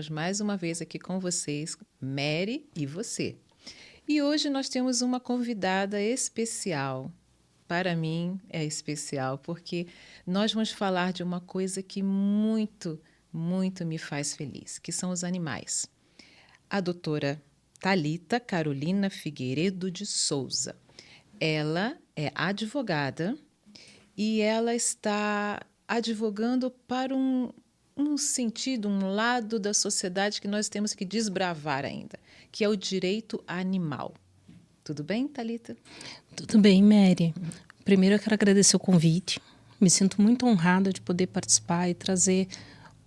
Estamos mais uma vez aqui com vocês, Mary e você. E hoje nós temos uma convidada especial. Para mim é especial porque nós vamos falar de uma coisa que muito me faz feliz, que são os animais. A doutora Thalita Carolina Figueiredo de Souza. Ela é advogada e ela está advogando para um sentido, um lado da sociedade que nós temos que desbravar ainda, que é o direito animal. Tudo bem, Thalita? Tudo bem, Mary. Primeiro eu quero agradecer o convite. Me sinto muito honrada de poder participar e trazer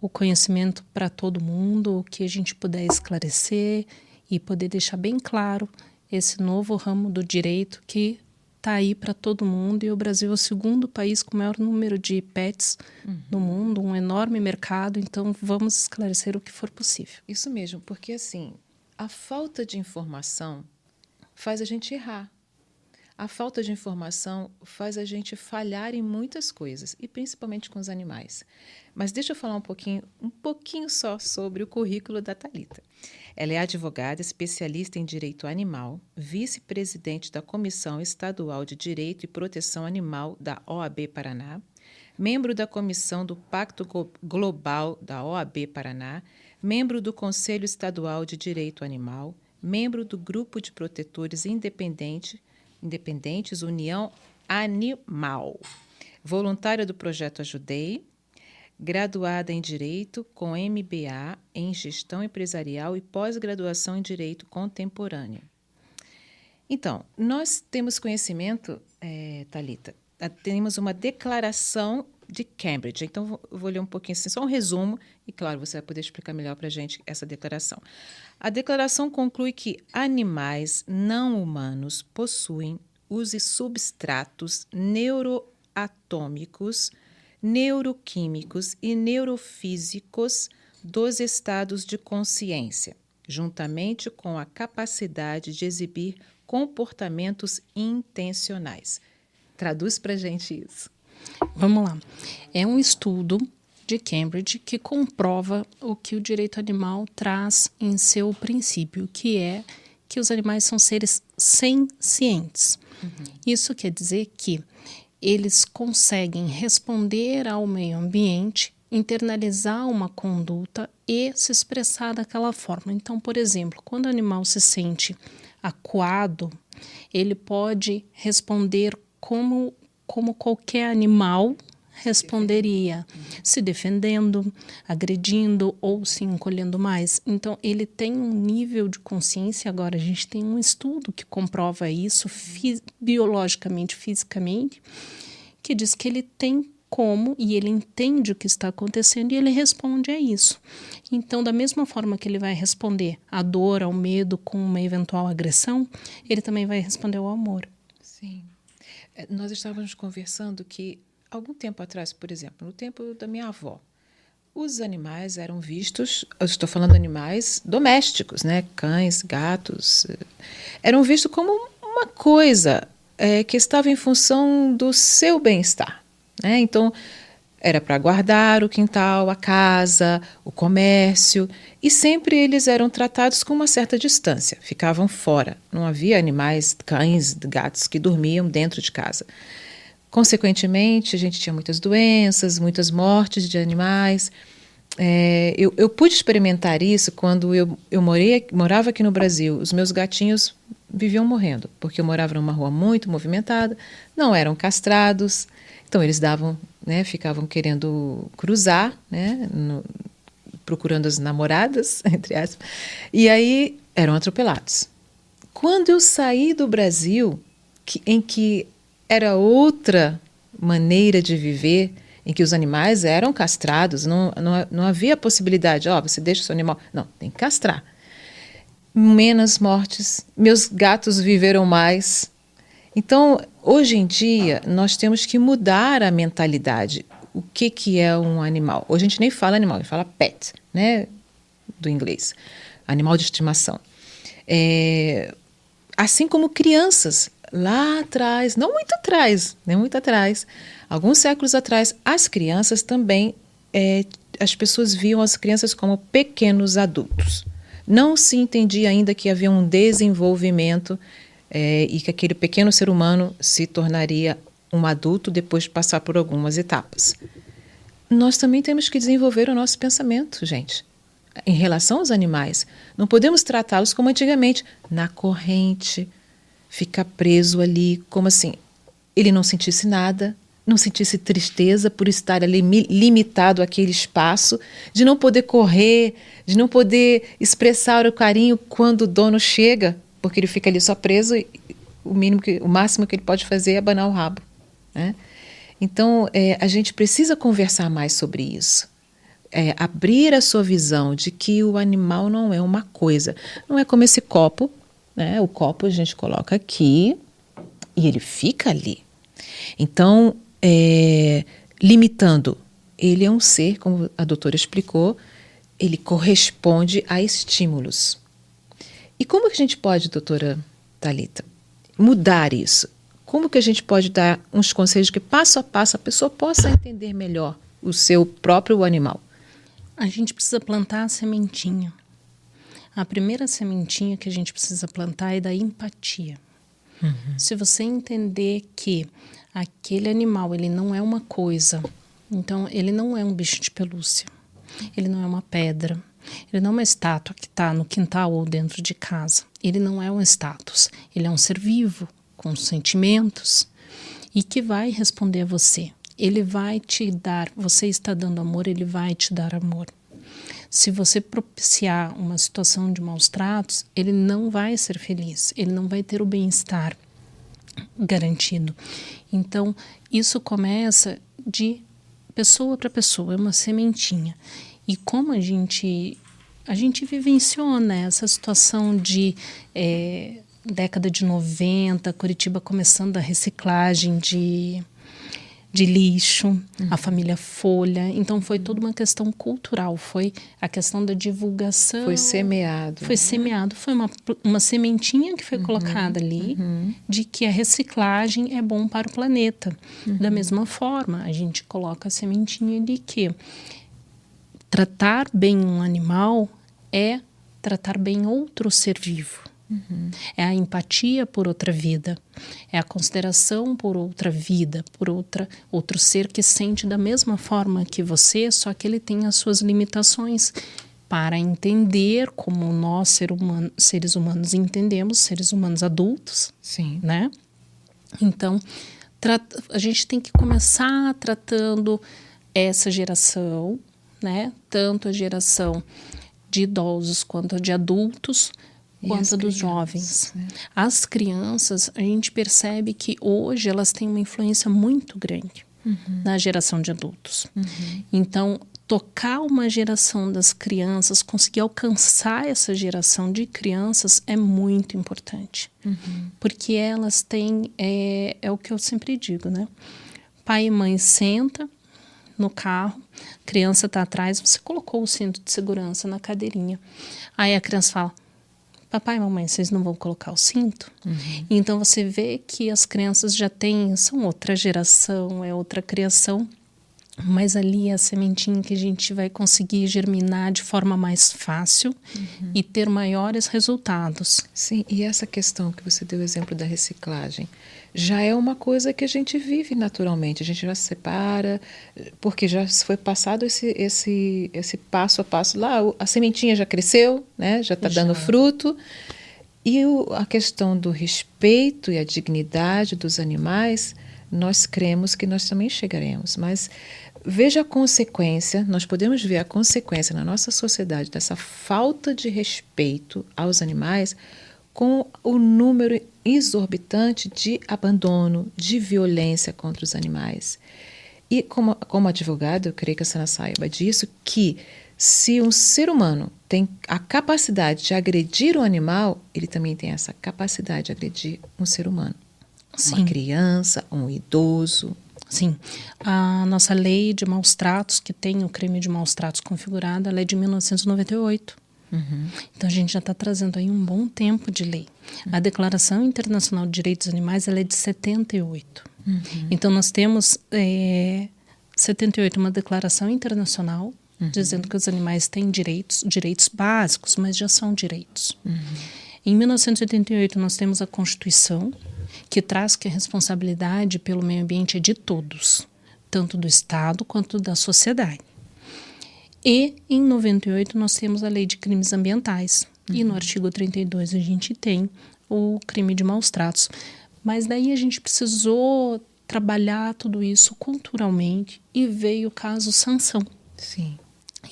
o conhecimento para todo mundo, o que a gente puder esclarecer e poder deixar bem claro esse novo ramo do direito que está aí para todo mundo. E o Brasil é o segundo país com o maior número de pets no mundo, um enorme mercado, então vamos esclarecer o que for possível. Isso mesmo, porque assim, a falta de informação faz a gente errar. A falta de informação faz a gente falhar em muitas coisas, e principalmente com os animais. Mas deixa eu falar um pouquinho só sobre o currículo da Thalita. Ela é advogada, especialista em direito animal, vice-presidente da Comissão Estadual de Direito e Proteção Animal da OAB Paraná, membro da Comissão do Pacto Global da OAB Paraná, membro do Conselho Estadual de Direito Animal, membro do Grupo de Protetores Independentes União Animal, voluntária do Projeto Ajudei, graduada em Direito com MBA em Gestão Empresarial e pós-graduação em Direito Contemporâneo. Então, nós temos conhecimento, Thalita, temos uma declaração de Cambridge. Então, eu vou ler um pouquinho assim, só um resumo, e claro, você vai poder explicar melhor para a gente essa declaração. A declaração conclui que animais não humanos possuem os substratos neuroatômicos, neuroquímicos e neurofísicos dos estados de consciência, juntamente com a capacidade de exibir comportamentos intencionais. Traduz para a gente isso. Vamos lá. É um estudo de Cambridge que comprova o que o direito animal traz em seu princípio, que é que os animais são seres sencientes. Isso quer dizer que eles conseguem responder ao meio ambiente, internalizar uma conduta e se expressar daquela forma. Então, por exemplo, quando o animal se sente acuado, ele pode responder como qualquer animal responderia, se defendendo, agredindo ou se encolhendo mais. Então, ele tem um nível de consciência. Agora, a gente tem um estudo que comprova isso biologicamente, fisicamente, que diz que ele tem como, e ele entende o que está acontecendo e ele responde a isso. Então, da mesma forma que ele vai responder à dor, ao medo com uma eventual agressão, ele também vai responder ao amor. Sim. Nós estávamos conversando que, algum tempo atrás, por exemplo, no tempo da minha avó, os animais eram vistos, eu estou falando de animais domésticos, né? Cães, gatos, eram vistos como uma coisa que estava em função do seu bem-estar, né? Então, era para guardar o quintal, a casa, o comércio, e sempre eles eram tratados com uma certa distância, ficavam fora. Não havia animais, cães, gatos que dormiam dentro de casa. Consequentemente, a gente tinha muitas doenças, muitas mortes de animais. Eu pude experimentar isso quando eu morava aqui no Brasil. Os meus gatinhos viviam morrendo, porque eu morava numa rua muito movimentada, não eram castrados, então eles davam, né, ficavam querendo cruzar, né, procurando as namoradas, entre aspas, e aí eram atropelados. Quando eu saí do Brasil, em que era outra maneira de viver, em que os animais eram castrados, não havia possibilidade, você deixa o seu animal. Não, tem que castrar. Menos mortes, meus gatos viveram mais. Então, hoje em dia, nós temos que mudar a mentalidade. O que é um animal? Hoje a gente nem fala animal, a gente fala pet, né? Do inglês. Animal de estimação. Assim como crianças, lá atrás, não muito atrás, alguns séculos atrás, as crianças também as pessoas viam as crianças como pequenos adultos. Não se entendia ainda que havia um desenvolvimento e que aquele pequeno ser humano se tornaria um adulto depois de passar por algumas etapas. Nós também temos que desenvolver o nosso pensamento, gente, em relação aos animais. Não podemos tratá-los como antigamente, na corrente, ficar preso ali, como assim, ele não sentisse nada, não sentisse tristeza por estar ali limitado àquele espaço, de não poder correr, de não poder expressar o carinho quando o dono chega, porque ele fica ali só preso e o máximo que ele pode fazer é abanar o rabo, né? Então, a gente precisa conversar mais sobre isso. Abrir a sua visão de que o animal não é uma coisa. Não é como esse copo, né? O copo a gente coloca aqui e ele fica ali. Então, limitando, ele é um ser, como a doutora explicou, ele corresponde a estímulos. E como que a gente pode, doutora Thalita, mudar isso? Como que a gente pode dar uns conselhos que passo a passo a pessoa possa entender melhor o seu próprio animal? A gente precisa plantar a sementinha. A primeira sementinha que a gente precisa plantar é da empatia. Se você entender que aquele animal, ele não é uma coisa, então ele não é um bicho de pelúcia, ele não é uma pedra, ele não é uma estátua que está no quintal ou dentro de casa, ele não é um status, ele é um ser vivo, com sentimentos e que vai responder a você. Ele vai te dar, você está dando amor, ele vai te dar amor. Se você propiciar uma situação de maus tratos, ele não vai ser feliz, ele não vai ter o bem-estar garantido. Então, isso começa de pessoa para pessoa, é uma sementinha. E como a gente vivenciou, né, essa situação de década de 90, Curitiba começando a reciclagem de lixo, a família Folha. Então, foi toda uma questão cultural, foi a questão da divulgação. Foi semeado. Foi semeado, foi uma sementinha que foi colocada ali de que a reciclagem é bom para o planeta. Da mesma forma, a gente coloca a sementinha de que tratar bem um animal é tratar bem outro ser vivo. É a empatia por outra vida, é a consideração por outra vida, por outro ser que sente da mesma forma que você, só que ele tem as suas limitações para entender como nós, seres humanos, entendemos, seres humanos adultos. Sim. Né? Então, a gente tem que começar tratando essa geração, né? Tanto a geração de idosos quanto a de adultos, quanto a dos jovens. Né? As crianças, a gente percebe que hoje elas têm uma influência muito grande na geração de adultos. Então, tocar uma geração das crianças, conseguir alcançar essa geração de crianças é muito importante. Porque elas têm, é o que eu sempre digo, né? Pai e mãe senta no carro, criança está atrás, você colocou o cinto de segurança na cadeirinha. Aí a criança fala: papai e mamãe, vocês não vão colocar o cinto? Então você vê que as crianças são outra geração, é outra criação, mas ali é a sementinha que a gente vai conseguir germinar de forma mais fácil e ter maiores resultados. Sim, e essa questão que você deu o exemplo da reciclagem, já é uma coisa que a gente vive naturalmente, a gente já se separa, porque já foi passado esse passo a passo lá, a sementinha já cresceu, né? Já está dando fruto, e a questão do respeito e a dignidade dos animais, nós cremos que nós também chegaremos, mas veja a consequência, nós podemos ver a consequência na nossa sociedade dessa falta de respeito aos animais com o número exorbitante de abandono, de violência contra os animais. E como advogado, eu creio que a senhora saiba disso, que se um ser humano tem a capacidade de agredir um animal, ele também tem essa capacidade de agredir um ser humano. Sim. Uma criança, um idoso. Sim. A nossa lei de maus tratos, que tem o crime de maus tratos configurado, ela é de 1998. Então a gente já está trazendo aí um bom tempo de lei. A Declaração Internacional de Direitos dos Animais, ela é de 78. Então nós temos 78 uma declaração internacional dizendo que os animais têm direitos básicos, mas já são direitos. Em 1988, nós temos a Constituição, que traz que a responsabilidade pelo meio ambiente é de todos, tanto do Estado quanto da sociedade. E, em 98, nós temos a Lei de Crimes Ambientais. E no artigo 32 a gente tem o crime de maus tratos. Mas daí a gente precisou trabalhar tudo isso culturalmente e veio o caso Sansão. Sim.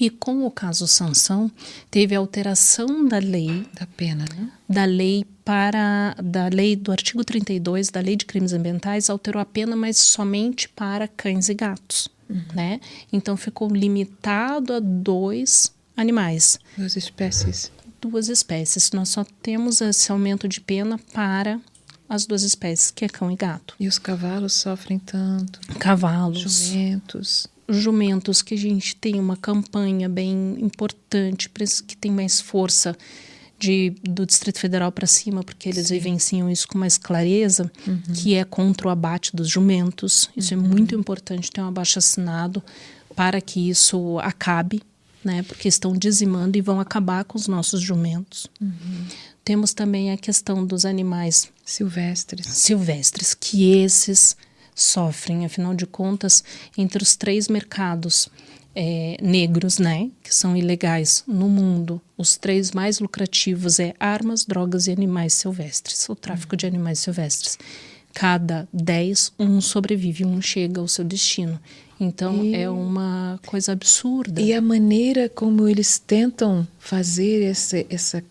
E com o caso Sansão, teve a alteração da lei, Da pena, né? da lei do artigo 32 da Lei de Crimes Ambientais, alterou a pena, mas somente para cães e gatos, né? Então ficou limitado a 2 animais, 2 espécies. 2 espécies. Nós só temos esse aumento de pena para as 2 espécies, que é cão e gato. E os cavalos sofrem tanto. Cavalos, Jumentos. que a gente tem uma campanha bem importante, que tem mais força do Distrito Federal para cima, porque eles vivenciam isso com mais clareza, que é contra o abate dos jumentos. Isso é muito importante, ter um abaixo-assinado para que isso acabe, né? Porque estão dizimando e vão acabar com os nossos jumentos. Temos também a questão dos animais silvestres, que esses sofrem, afinal de contas, entre os 3 mercados negros, né, que são ilegais no mundo, os 3 mais lucrativos é armas, drogas e animais silvestres, o tráfico de animais silvestres. Cada 10, um sobrevive, um chega ao seu destino. Então, é uma coisa absurda. E a maneira como eles tentam fazer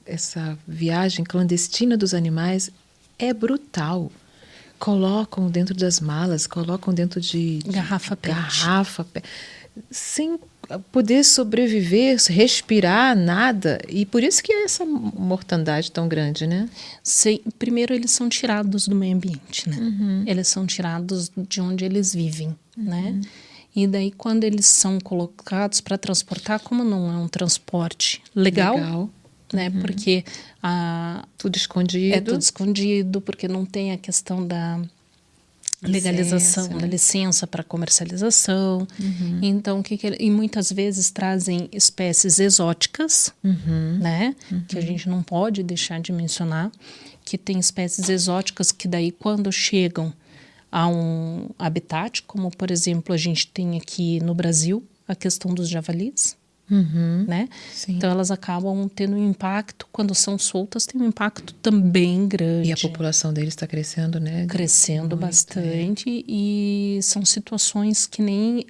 essa viagem clandestina dos animais é brutal. Colocam dentro das malas, colocam dentro de Garrafa PET. Sem poder sobreviver, respirar, nada. E por isso que é essa mortandade tão grande, né? Primeiro, eles são tirados do meio ambiente, né? Eles são tirados de onde eles vivem, né? E daí, quando eles são colocados para transportar, como não é um transporte legal, né? Porque tudo escondido. É tudo escondido, porque não tem a questão da legalização, da licença para comercialização. Então, e muitas vezes trazem espécies exóticas, né? Que a gente não pode deixar de mencionar, que tem espécies exóticas que daí, quando chegam a um habitat, como, por exemplo, a gente tem aqui no Brasil, a questão dos javalis, né? Sim. Então elas acabam tendo um impacto, quando são soltas, tem um impacto também grande. E a população deles está crescendo, né? Crescendo bastante, e são situações que nem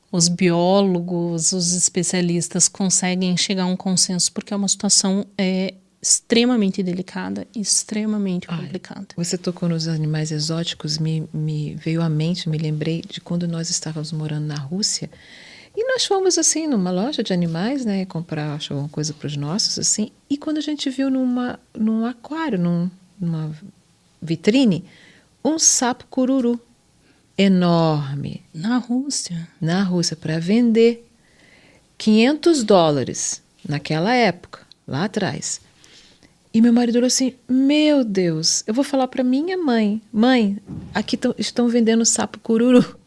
os biólogos, os especialistas conseguem chegar a um consenso, porque é uma situação extremamente delicada e extremamente complicada. Você tocou nos animais exóticos, me veio à mente, me lembrei de quando nós estávamos morando na Rússia. E nós fomos, assim, numa loja de animais, né, comprar, acho, alguma coisa para os nossos, assim, e quando a gente viu num aquário, numa vitrine, um sapo cururu enorme. Na Rússia? Na Rússia, para vender. $500 naquela época, lá atrás. E meu marido falou assim, meu Deus, eu vou falar para minha mãe, aqui estão vendendo sapo cururu.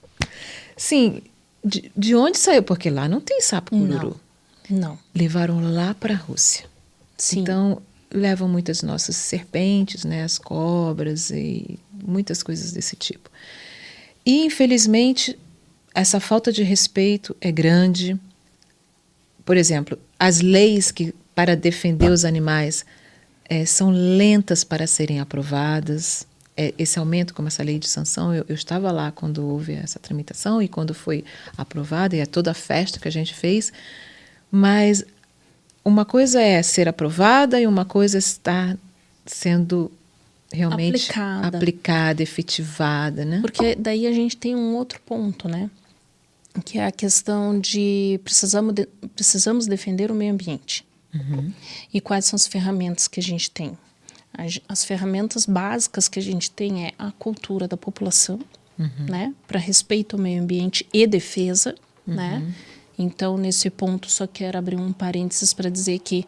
Sim, de onde saiu? Porque lá não tem sapo cururu. Não. Levaram lá para a Rússia. Sim. Então, levam muitas nossas serpentes, né, as cobras e muitas coisas desse tipo. E, infelizmente, essa falta de respeito é grande. Por exemplo, as leis para defender os animais são lentas para serem aprovadas. Esse aumento, como essa lei de sanção, eu estava lá quando houve essa tramitação e quando foi aprovada, e toda a festa que a gente fez, mas uma coisa é ser aprovada e uma coisa é estar sendo realmente aplicada, efetivada, né? Porque daí a gente tem um outro ponto, né? Que é a questão de precisamos defender o meio ambiente. E quais são as ferramentas que a gente tem? As ferramentas básicas que a gente tem é a cultura da população, né, para respeito ao meio ambiente e defesa, né? Então, nesse ponto, só quero abrir um parênteses para dizer que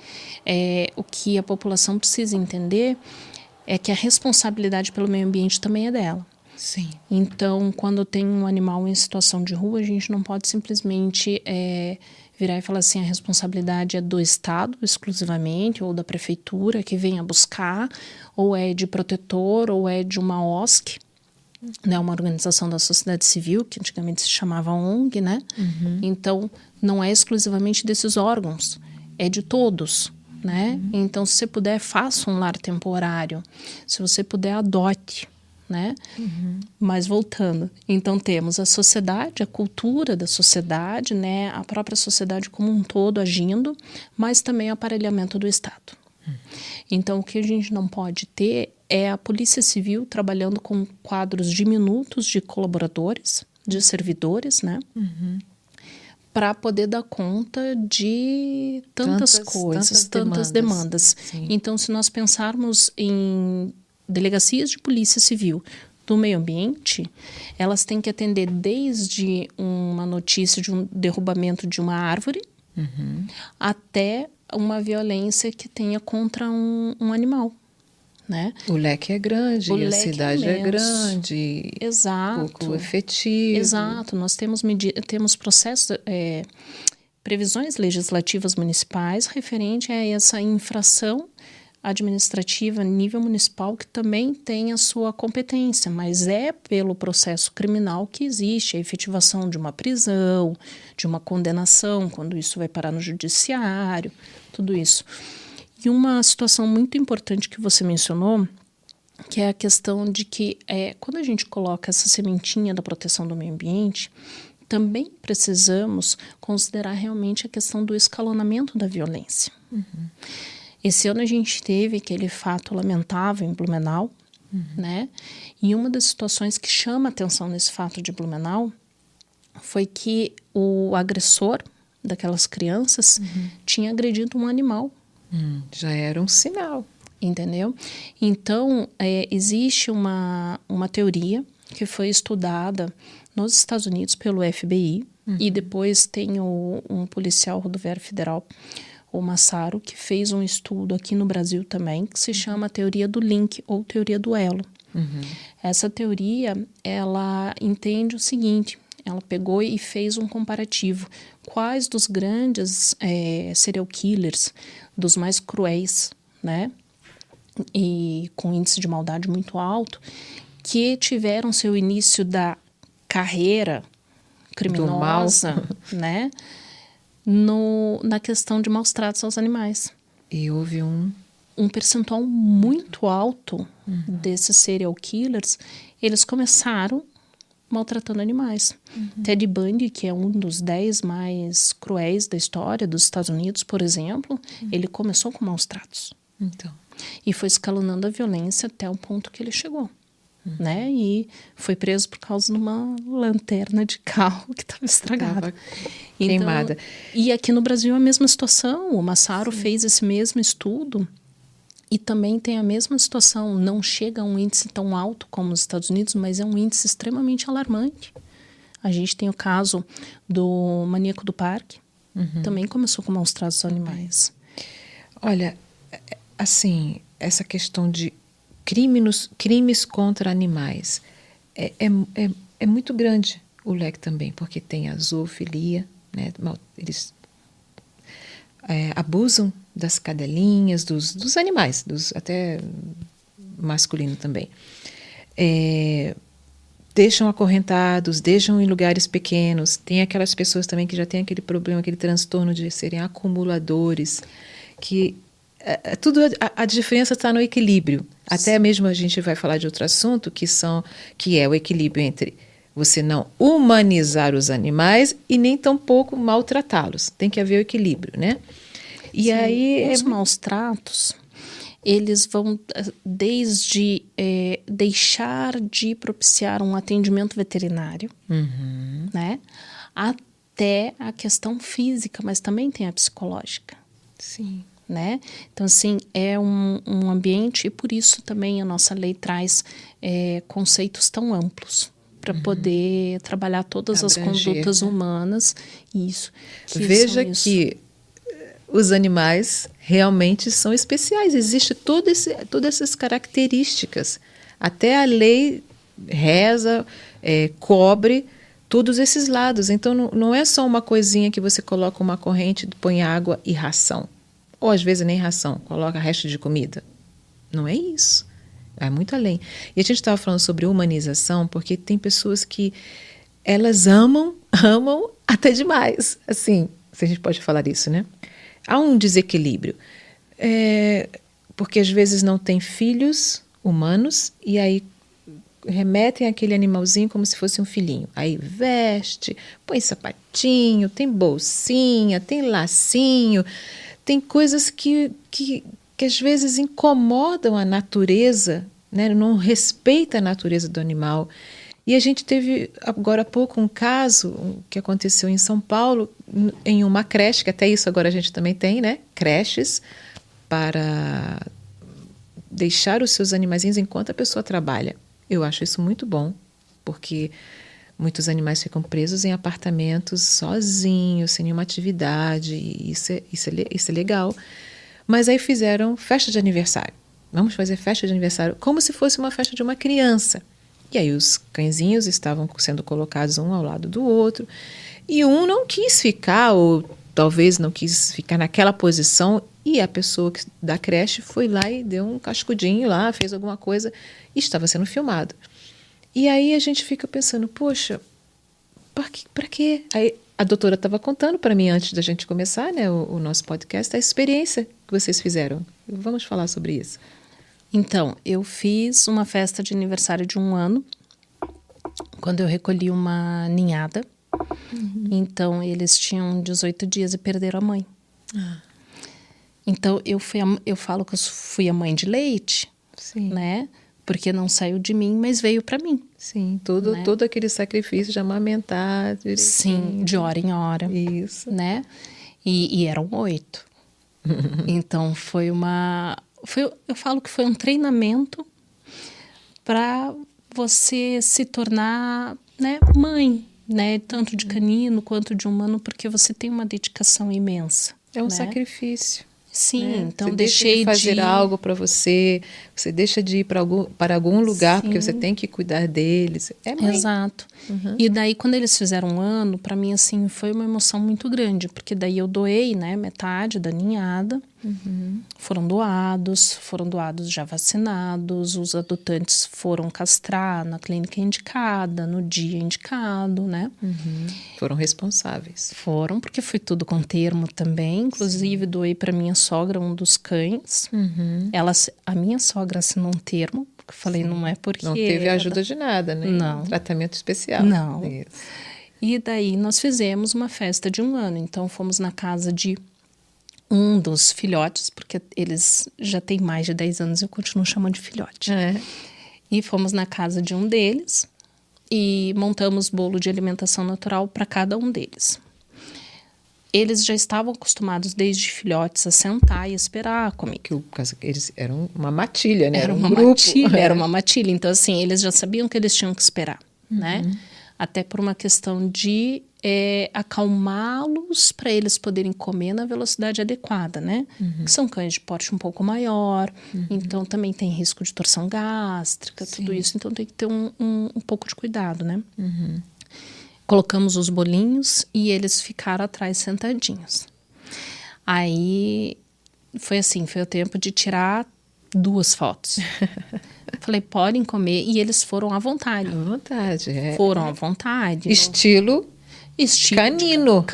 o que a população precisa entender é que a responsabilidade pelo meio ambiente também é dela. Sim. Então, quando tem um animal em situação de rua, a gente não pode simplesmente virar e falar assim, a responsabilidade é do Estado exclusivamente, ou da prefeitura que venha buscar, ou é de protetor, ou é de uma OSC, né, uma organização da sociedade civil, que antigamente se chamava ONG, né? Então, não é exclusivamente desses órgãos, é de todos, né? Então, se você puder, faça um lar temporário. Se você puder, adote, né? Mas voltando, então temos a sociedade, a cultura da sociedade, né? A própria sociedade como um todo agindo, mas também o aparelhamento do Estado. Então, o que a gente não pode ter é a Polícia Civil trabalhando com quadros diminutos de colaboradores, de servidores, né? Para poder dar conta de tantas coisas, tantas demandas. Então, se nós pensarmos em delegacias de polícia civil do meio ambiente, elas têm que atender desde uma notícia de um derrubamento de uma árvore até uma violência que tenha contra um animal. Né? O leque é grande, a cidade é grande, pouco efetivo. Exato, nós temos processos, previsões legislativas municipais referente a essa infração administrativa a nível municipal que também tem a sua competência, mas é pelo processo criminal que existe a efetivação de uma prisão, de uma condenação, quando isso vai parar no judiciário, tudo isso. E uma situação muito importante que você mencionou, que é a questão de que quando a gente coloca essa sementinha da proteção do meio ambiente, também precisamos considerar realmente a questão do escalonamento da violência. Esse ano a gente teve aquele fato lamentável em Blumenau, né? E uma das situações que chama atenção nesse fato de Blumenau foi que o agressor daquelas crianças tinha agredido um animal. Já era um sinal. Entendeu? Então, existe uma teoria que foi estudada nos Estados Unidos pelo FBI e depois tem um policial rodoviário federal, o Massaro, que fez um estudo aqui no Brasil também, que se chama a teoria do link ou teoria do elo. Essa teoria, ela entende o seguinte, ela pegou e fez um comparativo. Quais dos grandes serial killers, dos mais cruéis, né? E com índice de maldade muito alto, que tiveram seu início da carreira criminosa, né? Na questão de maus tratos aos animais. E houve um percentual muito alto desses serial killers, eles começaram maltratando animais. Ted Bundy, que é um dos 10 mais cruéis da história dos Estados Unidos, por exemplo, ele começou com maus tratos. E foi escalonando a violência até o ponto que ele chegou. Né? E foi preso por causa de uma lanterna de carro que estava estragada. Queimada. E aqui no Brasil a mesma situação. O Massaro fez esse mesmo estudo e também tem a mesma situação. Não chega a um índice tão alto como nos Estados Unidos, mas é um índice extremamente alarmante. A gente tem o caso do maníaco do parque. Também começou com maus tratos aos animais. Olha, assim, essa questão de crimes contra animais é muito grande o leque também, porque tem a zoofilia, né? Eles abusam das cadelinhas, dos animais, até masculino também. Deixam acorrentados, deixam em lugares pequenos. Tem aquelas pessoas também que já têm aquele problema, aquele transtorno de serem acumuladores, que a diferença está no equilíbrio. Até mesmo a gente vai falar de outro assunto, que é o equilíbrio entre você não humanizar os animais e nem tampouco maltratá-los. Tem que haver o equilíbrio, né? E aí os maus tratos, eles vão desde deixar de propiciar um atendimento veterinário, né? Até a questão física, mas também tem a psicológica. Sim. Né? Então, assim, é um ambiente, e por isso também a nossa lei traz conceitos tão amplos para poder trabalhar todas as condutas humanas. Isso. Veja que os animais realmente são especiais. Existem todas essas características. Até a lei reza, cobre todos esses lados. Então, não é só uma coisinha que você coloca uma corrente, põe água e ração. Ou às vezes nem ração, coloca resto de comida. Não é isso. É muito além. E a gente estava falando sobre humanização, porque tem pessoas que elas amam até demais. Assim, se a gente pode falar isso, né? Há um desequilíbrio. Porque às vezes não tem filhos humanos e aí remetem aquele animalzinho como se fosse um filhinho. Aí veste, põe sapatinho, tem bolsinha, tem lacinho, tem coisas que às vezes incomodam a natureza, né? Não respeita a natureza do animal. E a gente teve agora há pouco um caso que aconteceu em São Paulo, em uma creche, que até isso agora a gente também tem, né? Creches para deixar os seus animaizinhos enquanto a pessoa trabalha. Eu acho isso muito bom, porque muitos animais ficam presos em apartamentos sozinhos, sem nenhuma atividade, e isso é legal. Mas aí fizeram festa de aniversário. Vamos fazer festa de aniversário como se fosse uma festa de uma criança. E aí os cãezinhos estavam sendo colocados um ao lado do outro, e um não quis ficar, ou talvez não quis ficar naquela posição, e a pessoa da creche foi lá e deu um cascudinho lá, fez alguma coisa, e estava sendo filmado. E aí a gente fica pensando, poxa, para quê? Aí a doutora estava contando para mim, antes da gente começar, né, o nosso podcast, a experiência que vocês fizeram. Vamos falar sobre isso. Então, eu fiz uma festa de aniversário de 1 ano, quando eu recolhi uma ninhada. Então, eles tinham 18 dias e perderam a mãe. Então, eu falo que eu fui a mãe de leite, Sim. né? Porque não saiu de mim, mas veio para mim. Sim, todo aquele sacrifício de amamentar. Direitinho. Sim, de hora em hora. Isso. Né? E eram 8. Então, eu falo que foi um treinamento para você se tornar, né, mãe, né, tanto de canino quanto de humano, porque você tem uma dedicação imensa. É um né? sacrifício. Sim, né? então você deixei deixa de fazer algo para você deixa de ir para algum lugar, Sim. porque você tem que cuidar deles. É mãe. Exato. E daí, quando eles fizeram 1 ano, para mim, assim, foi uma emoção muito grande, porque daí eu doei, né, metade da ninhada. Foram doados já vacinados, os adotantes foram castrar na clínica indicada, no dia indicado, né? Foram responsáveis. Foram, porque foi tudo com termo também. Inclusive, doei para minha sogra um dos cães. A minha sogra assinou um termo, porque eu falei, não é porque... Não teve ajuda de nada, né? Não. Tratamento especial. Não. Isso. E daí nós fizemos uma festa de 1 ano. Então, fomos na casa de um dos filhotes, porque eles já têm mais de 10 anos, eu continuo chamando de filhote. E fomos na casa de um deles e montamos bolo de alimentação natural para cada um deles. Eles já estavam acostumados desde filhotes a sentar e esperar a comida. Eles eram uma matilha, né? Era um uma grupo. matilha, era uma matilha. Então, assim, eles já sabiam que eles tinham que esperar, né? Até por uma questão de acalmá-los para eles poderem comer na velocidade adequada, né? Que são cães de porte um pouco maior, então também tem risco de torção gástrica, tudo isso. Então tem que ter um pouco de cuidado, né? Colocamos os bolinhos e eles ficaram atrás sentadinhos. Aí foi assim, foi o tempo de tirar 2 fotos. Falei, podem comer, e eles foram à vontade. À vontade, Foram à vontade. Estilo canino.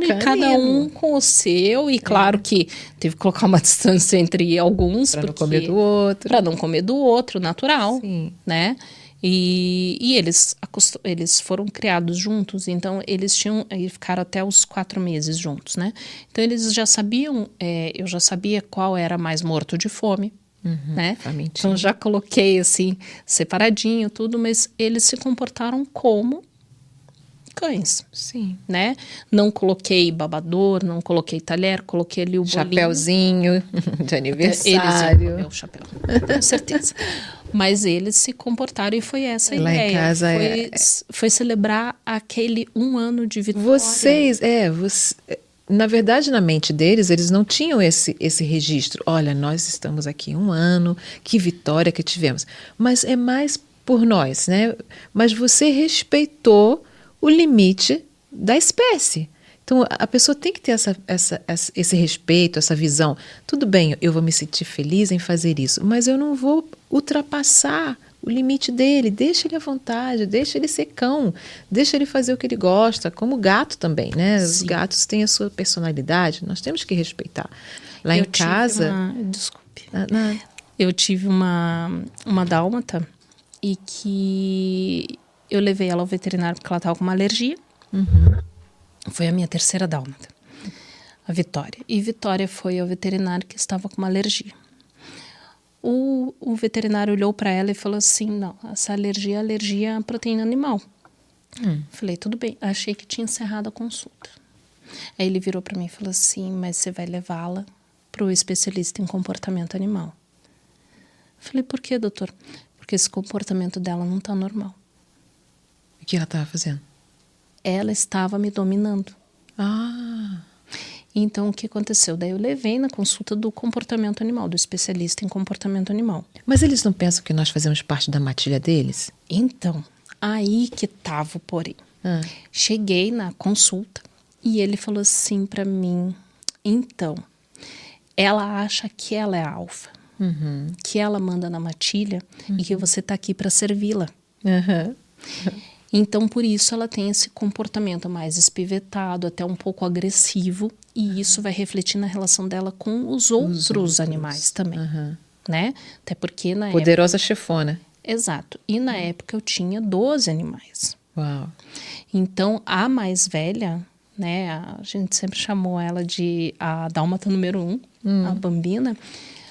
E cada um com o seu. E claro que teve que colocar uma distância entre alguns. Para não comer do outro. Para não comer do outro, natural. Sim. Né? E eles foram criados juntos, então eles ficaram até os 4 meses juntos, né? Então eles já sabiam, eu já sabia qual era mais morto de fome. Né? Então já coloquei assim, separadinho, tudo, mas eles se comportaram como cães. Sim. Né? Não coloquei babador, não coloquei talher, coloquei ali o bolinho. Chapeuzinho de aniversário. Meu chapéu, tenho certeza. Mas eles se comportaram e foi essa a Lá ideia. Em casa foi celebrar aquele 1 ano de vitória. Na verdade, na mente deles, eles não tinham esse registro. Olha, nós estamos aqui 1 ano, que vitória que tivemos. Mas é mais por nós, né? Mas você respeitou o limite da espécie. Então, a pessoa tem que ter esse respeito, essa visão. Tudo bem, eu vou me sentir feliz em fazer isso, mas eu não vou ultrapassar o limite dele. Deixa ele à vontade, deixa ele ser cão, deixa ele fazer o que ele gosta, como o gato também, né? Sim. Os gatos têm a sua personalidade, nós temos que respeitar. Lá em casa... Desculpe. Eu tive uma dálmata e que eu levei ela ao veterinário porque ela estava com uma alergia. Foi a minha terceira dálmata, a Vitória. E Vitória foi ao veterinário que estava com uma alergia. O veterinário olhou para ela e falou assim, não, essa alergia é alergia à proteína animal. Falei, tudo bem. Achei que tinha encerrado a consulta. Aí ele virou para mim e falou assim, mas você vai levá-la para o especialista em comportamento animal. Falei, por quê, doutor? Porque esse comportamento dela não está normal. O que ela estava fazendo? Ela estava me dominando. Então, o que aconteceu? Daí eu levei na consulta do comportamento animal, do especialista em comportamento animal. Mas eles não pensam que nós fazemos parte da matilha deles? Então, aí que estava o porém. Cheguei na consulta e ele falou assim para mim, então, ela acha que ela é a alfa, que ela manda na matilha e que você está aqui para servi-la. Então, por isso, ela tem esse comportamento mais espivetado, até um pouco agressivo, e isso vai refletir na relação dela com os outros animais também, né? Até porque na Poderosa chefona. Exato. E na época eu tinha 12 animais. Uau. Então, a mais velha, né? A gente sempre chamou ela de a dálmata número 1, a Bambina,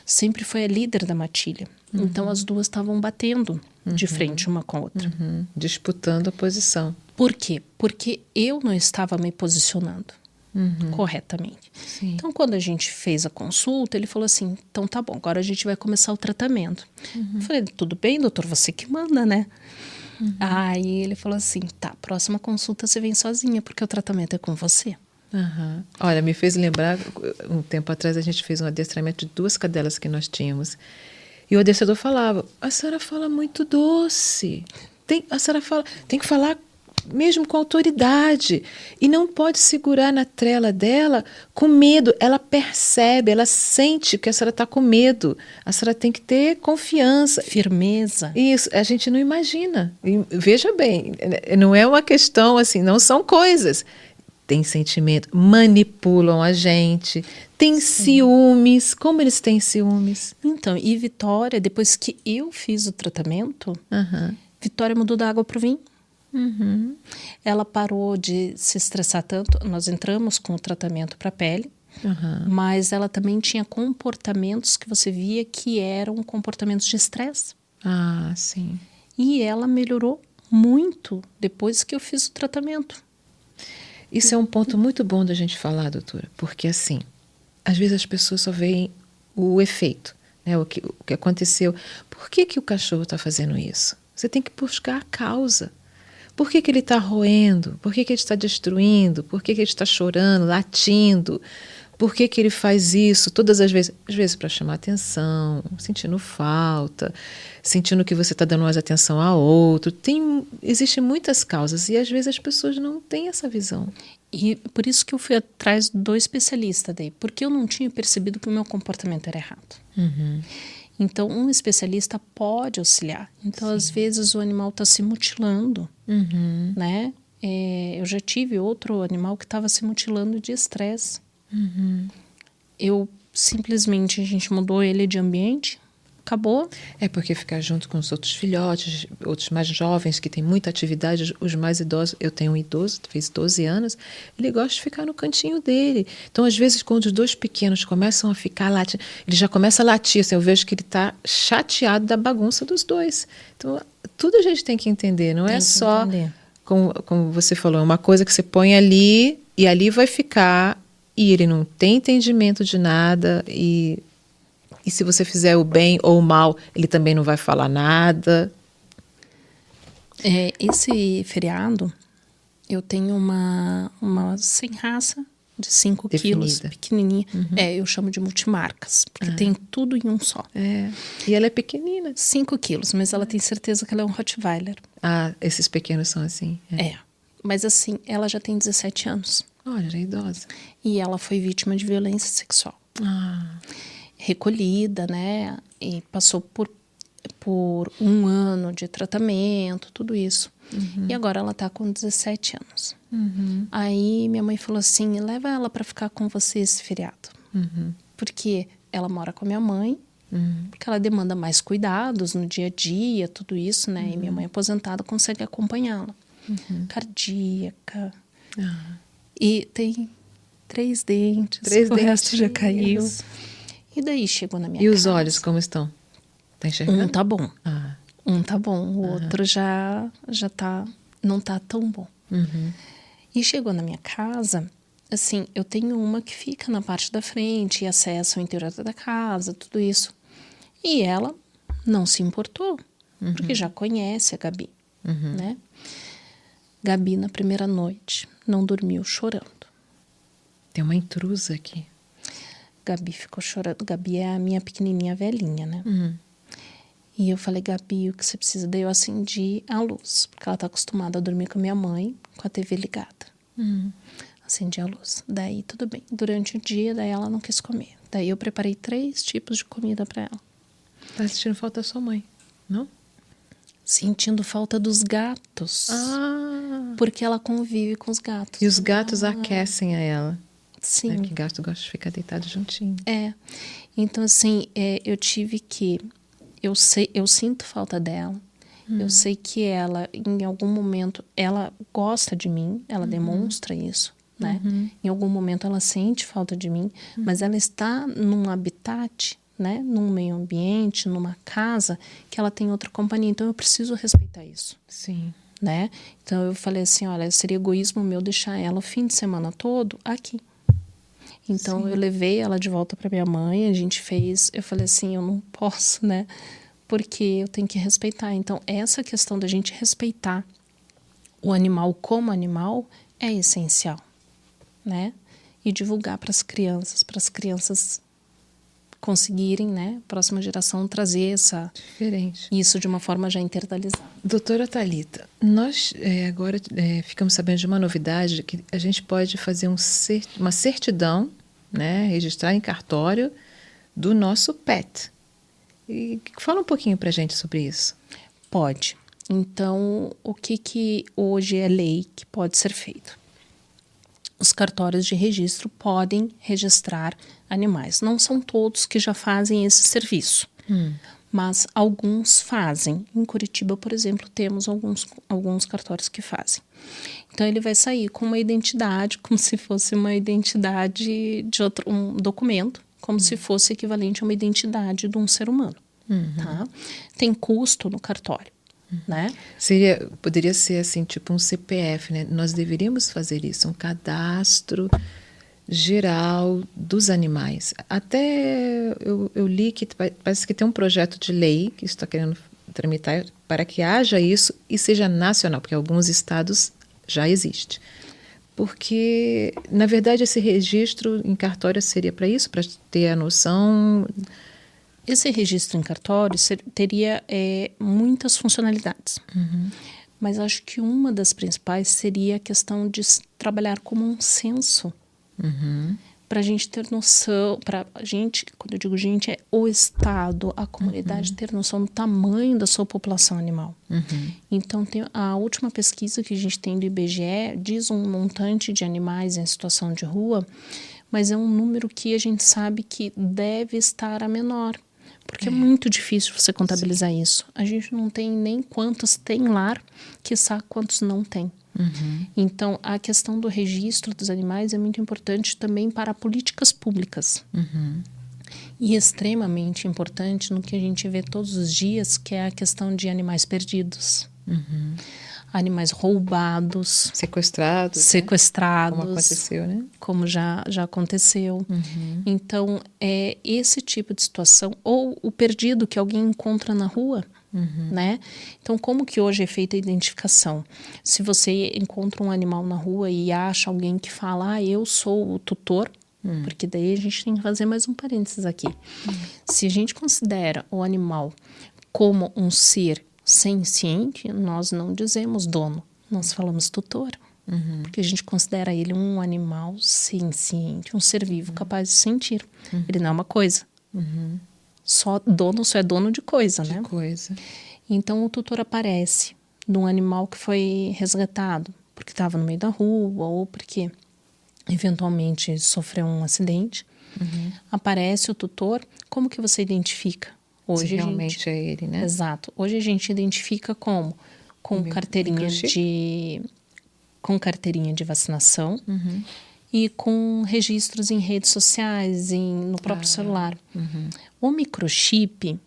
sempre foi a líder da matilha. Então, as duas estavam batendo de frente uma com a outra. Disputando a posição. Por quê? Porque eu não estava me posicionando corretamente. Sim. Então, quando a gente fez a consulta, ele falou assim, então tá bom, agora a gente vai começar o tratamento. Eu falei, tudo bem, doutor, você que manda, né? Aí ele falou assim, tá, próxima consulta você vem sozinha, porque o tratamento é com você. Olha, me fez lembrar, um tempo atrás a gente fez um adestramento de 2 cadelas que nós tínhamos. E o adestrador falava, a senhora fala muito doce. A senhora fala, tem que falar mesmo com autoridade. E não pode segurar na trela dela com medo. Ela percebe, ela sente que a senhora está com medo. A senhora tem que ter confiança. Firmeza. Isso, a gente não imagina. E, veja bem, não é uma questão assim, não são coisas. Tem sentimento, manipulam a gente, tem ciúmes. Como eles têm ciúmes? Então, e Vitória, depois que eu fiz o tratamento, Vitória mudou da água para o vinho. Ela parou de se estressar tanto. Nós entramos com o tratamento para a pele, mas ela também tinha comportamentos que você via que eram comportamentos de estresse. Sim. E ela melhorou muito depois que eu fiz o tratamento. Isso é um ponto muito bom da gente falar, doutora, porque assim, às vezes as pessoas só veem o efeito, né? O que aconteceu. Por que o cachorro está fazendo isso? Você tem que buscar a causa. Por que ele está roendo? Por que ele está destruindo? Por que ele está chorando, latindo? Por que ele faz isso todas as vezes para chamar atenção, sentindo falta, sentindo que você está dando mais atenção a outro. Existem muitas causas e às vezes as pessoas não têm essa visão. E por isso que eu fui atrás do especialista daí, porque eu não tinha percebido que o meu comportamento era errado. Então, um especialista pode auxiliar. Então, às vezes, o animal está se mutilando, né? Eu já tive outro animal que estava se mutilando de estresse. Eu simplesmente, a gente mudou ele de ambiente, acabou. É porque ficar junto com os outros filhotes, outros mais jovens que têm muita atividade, os mais idosos, eu tenho um idoso, fez 12 anos, ele gosta de ficar no cantinho dele. Então, às vezes, quando os 2 pequenos começam a ficar latindo, ele já começa a latir, assim, eu vejo que ele está chateado da bagunça dos 2. Então, tudo a gente tem que entender, não é só, como você falou, é uma coisa que você põe ali e ali vai ficar e ele não tem entendimento de nada e se você fizer o bem ou o mal, ele também não vai falar nada. Esse feriado, eu tenho uma sem raça de 5 quilos, pequenininha. Eu chamo de multimarcas, porque tem tudo em um só. E ela é pequenina. 5 quilos, mas ela tem certeza que ela é um Rottweiler. Ah, esses pequenos são assim. Mas assim, ela já tem 17 anos. Olha, já é idosa. E ela foi vítima de violência sexual. Recolhida, né? E passou por 1 ano de tratamento, tudo isso. E agora ela tá com 17 anos. Aí minha mãe falou assim, leva ela para ficar com você esse feriado. Porque ela mora com a minha mãe, porque ela demanda mais cuidados no dia a dia, tudo isso, né? E minha mãe aposentada consegue acompanhá-la. Cardíaca. E tem 3 dentes, o resto já caiu. E daí chegou na minha casa. E os olhos como estão? Tá enxergando? Um tá bom. Um tá bom, o outro já tá, não tá tão bom. E chegou na minha casa, assim, eu tenho uma que fica na parte da frente e acessa o interior da casa, tudo isso. E ela não se importou, porque já conhece a Gabi, né? Gabi, na primeira noite, não dormiu chorando. Tem uma intrusa aqui. Gabi ficou chorando. Gabi é a minha pequenininha velhinha, né? E eu falei, Gabi, o que você precisa? Daí eu acendi a luz, porque ela tá acostumada a dormir com a minha mãe, com a TV ligada. Acendi a luz. Daí tudo bem. Durante o dia, daí ela não quis comer. Daí eu preparei 3 tipos de comida para ela. Tá sentindo falta da sua mãe, não? Sentindo falta dos gatos. Porque ela convive com os gatos. E os gatos aquecem a ela. Sim. É que gato gosta de ficar deitado juntinho. Então, assim, eu tive que... Eu sinto falta dela. Eu sei que ela, em algum momento, ela gosta de mim. Ela demonstra isso, né? Em algum momento ela sente falta de mim. Mas ela está num habitat, né? Num meio ambiente, numa casa, que ela tem outra companhia. Então, eu preciso respeitar isso. Sim. Né? Então, eu falei assim, olha, seria egoísmo meu deixar ela o fim de semana todo aqui. Então, eu levei ela de volta para minha mãe, a gente fez... Eu falei assim, eu não posso, né? Porque eu tenho que respeitar. Então, essa questão da gente respeitar o animal como animal é essencial, né? E divulgar para as crianças conseguirem, né? Próxima geração trazer isso de uma forma já internalizada. Doutora Thalita, nós agora ficamos sabendo de uma novidade, que a gente pode fazer uma certidão, né, registrar em cartório do nosso pet. E fala um pouquinho para a gente sobre isso. Pode. Então, o que hoje é lei que pode ser feito? Os cartórios de registro podem registrar animais. Não são todos que já fazem esse serviço, mas alguns fazem. Em Curitiba, por exemplo, temos alguns cartórios que fazem. Então, ele vai sair com uma identidade, como se fosse uma identidade de um documento, como se fosse equivalente a uma identidade de um ser humano. Tá? Tem custo no cartório. Né? Poderia ser assim, tipo um CPF, né? Nós deveríamos fazer isso, um cadastro geral dos animais. Até eu li que parece que tem um projeto de lei que está querendo tramitar para que haja isso e seja nacional, porque em alguns estados já existe. Porque, na verdade, esse registro em cartório seria para isso, para ter a noção... Esse registro em cartório teria muitas funcionalidades. Mas acho que uma das principais seria a questão de trabalhar como um censo. Para a gente ter noção, para a gente, quando eu digo gente, é o Estado, a comunidade ter noção do tamanho da sua população animal. Então, a última pesquisa que a gente tem do IBGE diz um montante de animais em situação de rua, mas é um número que a gente sabe que deve estar a menor. Porque é muito difícil você contabilizar isso. A gente não tem nem quantos tem lar, quiçá quantos não tem. Então, a questão do registro dos animais é muito importante também para políticas públicas. E extremamente importante no que a gente vê todos os dias, que é a questão de animais perdidos. animais roubados, sequestrados, como aconteceu, né? Como já aconteceu. Então, é esse tipo de situação, ou o perdido que alguém encontra na rua, né? Então, como que hoje é feita a identificação? Se você encontra um animal na rua e acha alguém que fala, eu sou o tutor, porque daí a gente tem que fazer mais um parênteses aqui. Se a gente considera o animal como um ser senciente, nós não dizemos dono, nós falamos tutor. Porque a gente considera ele um animal senciente, um ser vivo capaz de sentir. Ele não é uma coisa. Só é dono de coisa, né? De coisa. Então o tutor aparece de um animal que foi resgatado porque estava no meio da rua ou porque eventualmente sofreu um acidente. Aparece o tutor. Como que você identifica? Hoje se realmente é ele, né? Exato. Hoje a gente identifica como? Com carteirinha de vacinação e com registros em redes sociais, no próprio celular. O microchip,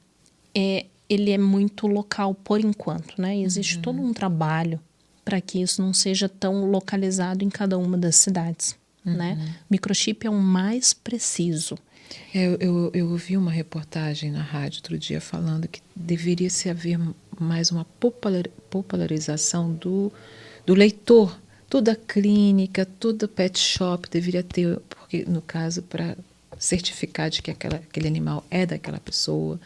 ele é muito local por enquanto, né? E existe todo um trabalho para que isso não seja tão localizado em cada uma das cidades, né? O microchip é o mais preciso. Eu ouvi uma reportagem na rádio outro dia falando que deveria se haver mais uma popularização do leitor. Toda clínica, toda pet shop deveria ter, porque no caso, para certificar de que aquele animal é daquela pessoa.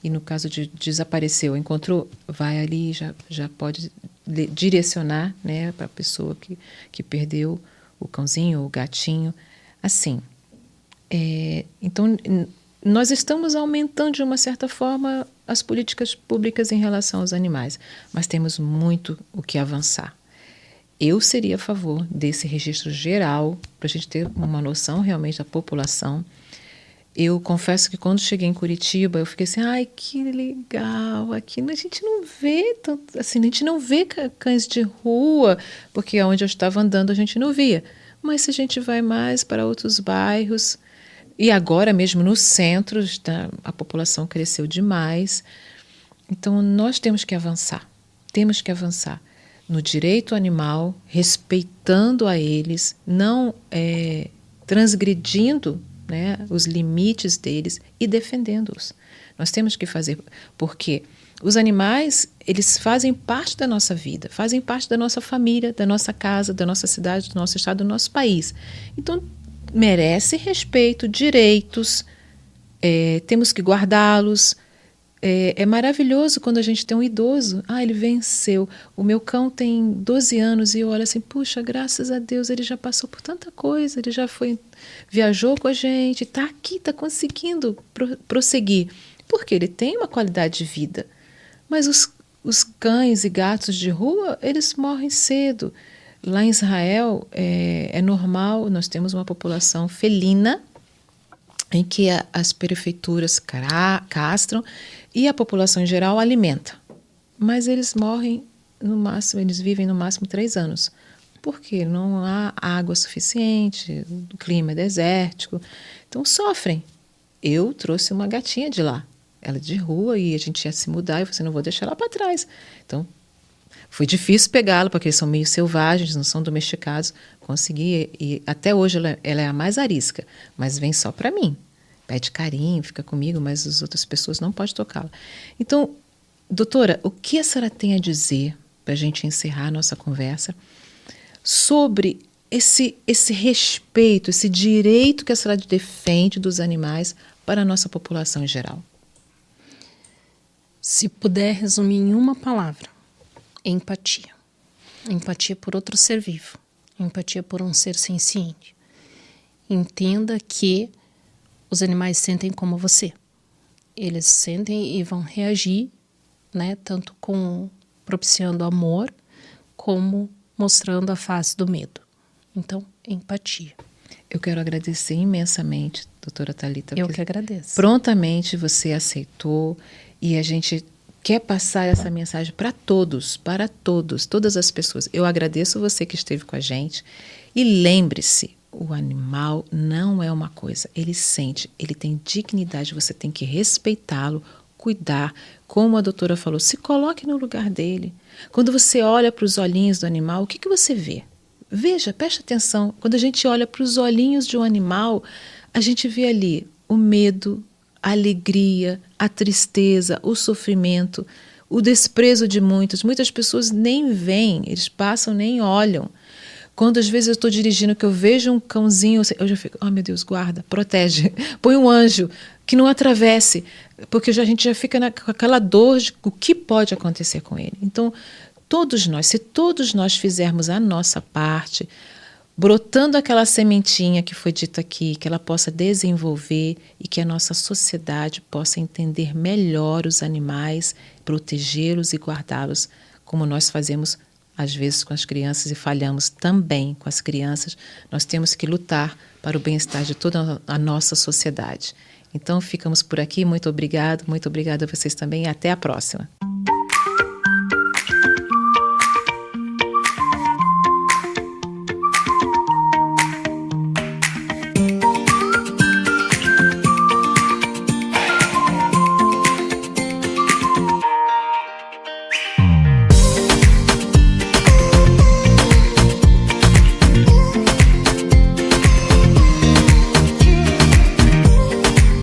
E no caso de desapareceu, encontrou, vai ali, já pode direcionar, né, para a pessoa que perdeu o cãozinho ou o gatinho. Assim, então, nós estamos aumentando de uma certa forma as políticas públicas em relação aos animais, mas temos muito o que avançar. Eu seria a favor desse registro geral, para a gente ter uma noção realmente da população. Eu confesso que quando cheguei em Curitiba, eu fiquei assim, ai, que legal, aqui a gente não vê tanto, assim, a gente não vê cães de rua, porque onde eu estava andando a gente não via. Mas se a gente vai mais para outros bairros, e agora mesmo no centro, a população cresceu demais. Então, nós temos que avançar no direito animal, respeitando a eles, não transgredindo, né, os limites deles e defendendo-os. Nós temos que fazer, porque os animais, eles fazem parte da nossa vida, fazem parte da nossa família, da nossa casa, da nossa cidade, do nosso estado, do nosso país. Então, merece respeito, direitos, temos que guardá-los. É maravilhoso quando a gente tem um idoso. Ele venceu. O meu cão tem 12 anos e eu olho assim, puxa, graças a Deus, ele já passou por tanta coisa, ele já viajou com a gente, está aqui, está conseguindo prosseguir. Porque ele tem uma qualidade de vida. Mas os cães e gatos de rua, eles morrem cedo. Lá em Israel, é normal, nós temos uma população felina, em que as prefeituras castram e a população em geral alimenta. Mas eles morrem no máximo, eles vivem no máximo 3 anos. Porque não há água suficiente, o clima é desértico. Então sofrem. Eu trouxe uma gatinha de lá, ela de rua, e a gente ia se mudar, e eu falei assim, não vou deixar ela para trás. Então, foi difícil pegá-la, porque eles são meio selvagens, não são domesticados. Consegui, e até hoje ela é a mais arisca, mas vem só para mim. Pede carinho, fica comigo, mas as outras pessoas não podem tocá-la. Então, doutora, o que a senhora tem a dizer, para a gente encerrar a nossa conversa, sobre esse respeito, esse direito que a senhora defende dos animais para a nossa população em geral? Se puder resumir em uma palavra, empatia. Empatia por outro ser vivo. Empatia por um ser senciente. Entenda que os animais sentem como você. Eles sentem e vão reagir, né, tanto propiciando amor, como mostrando a face do medo. Então, empatia. Eu quero agradecer imensamente, doutora Thalita. Eu que agradeço. Prontamente você aceitou, e a gente quer passar essa mensagem para todos, todas as pessoas. Eu agradeço você que esteve com a gente, e lembre-se, o animal não é uma coisa, ele sente, ele tem dignidade, você tem que respeitá-lo cuidar. Como a doutora falou, se coloque no lugar dele. Quando você olha para os olhinhos do animal, o que você vê? Veja, preste atenção. Quando a gente olha para os olhinhos de um animal, a gente vê ali o medo, a alegria, a tristeza, o sofrimento, o desprezo de muitos. Muitas pessoas nem veem, eles passam, nem olham. Quando às vezes eu estou dirigindo, que eu vejo um cãozinho, eu já fico, oh meu Deus, guarda, protege, põe um anjo que não atravesse, porque a gente já fica com aquela dor de o que pode acontecer com ele. Então, todos nós, se todos nós fizermos a nossa parte, brotando aquela sementinha que foi dita aqui, que ela possa desenvolver e que a nossa sociedade possa entender melhor os animais, protegê-los e guardá-los, como nós fazemos às vezes com as crianças e falhamos também com as crianças, nós temos que lutar para o bem-estar de toda a nossa sociedade. Então, ficamos por aqui. Muito obrigada a vocês também e até a próxima.